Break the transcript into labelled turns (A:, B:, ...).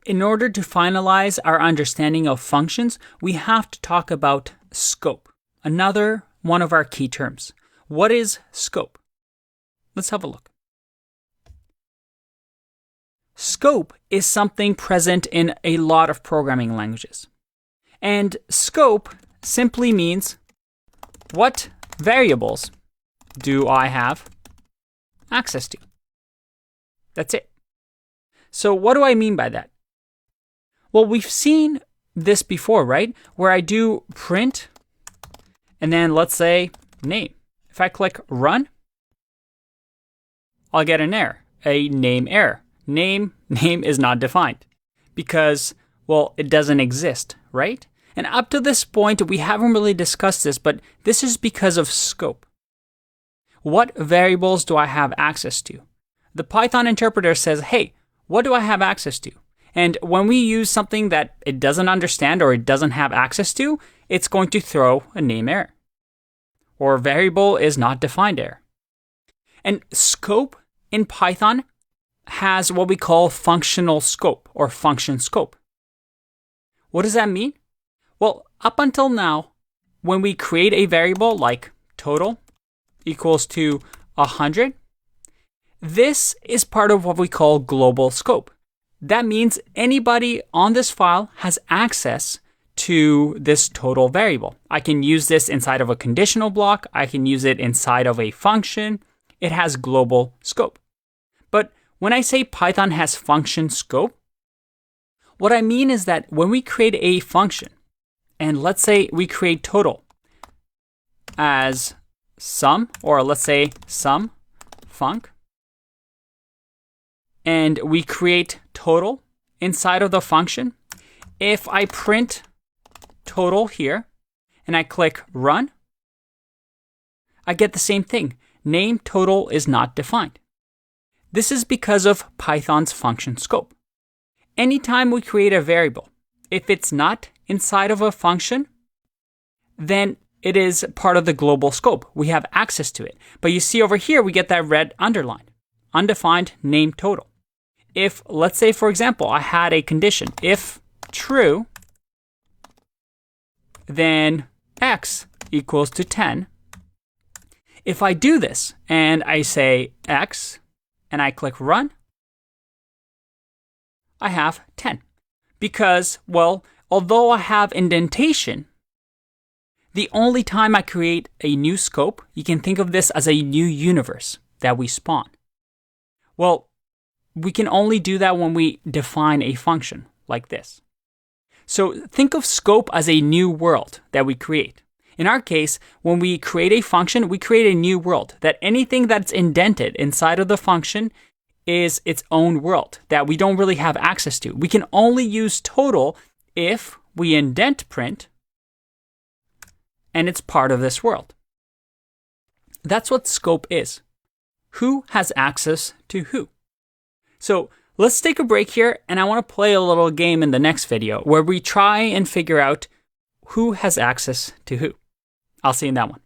A: In order to finalize our understanding of functions, we have to talk about scope, another one of our key terms. What is scope? Let's have a look. Scope is something present in a lot of programming languages. And scope simply means what variables do I have access to? That's it. So what do I mean by that? Well, we've seen this before, right? Where I do print and then let's say name. If I click run, I'll get an error, a name error. Name is not defined because, well, it doesn't exist, right? And up to this point, we haven't really discussed this, but this is because of scope. What variables do I have access to? The Python interpreter says, hey, what do I have access to? And when we use something that it doesn't understand or it doesn't have access to, it's going to throw a name error or variable is not defined error. And scope in Python has what we call functional scope or function scope. What does that mean? Well, up until now, when we create a variable like total equals to 100, this is part of what we call global scope. That means anybody on this file has access to this total variable. I can use this inside of a conditional block. I can use it inside of a function. It has global scope. But when I say Python has function scope, what I mean is that when we create a function, and let's say we create total as sum, or let's say sum func, and we create total inside of the function, if I print total here and I click run, I get the same thing. Name total is not defined. This is because of Python's function scope. Anytime we create a variable, if it's not inside of a function, then it is part of the global scope. We have access to it. But you see over here, we get that red underline, undefined name total. If, let's say, for example, I had a condition, if true, then x equals to 10. If I do this and I say x and I click run, I have 10. Because, well, although I have indentation, the only time I create a new scope, you can think of this as a new universe that we spawn. Well, we can only do that when we define a function like this. So think of scope as a new world that we create. In our case, when we create a function, we create a new world, that anything that's indented inside of the function is its own world that we don't really have access to. We can only use total if we indent print and it's part of this world. That's what scope is. Who has access to who? So let's take a break here, and I want to play a little game in the next video where we try and figure out who has access to who. I'll see you in that one.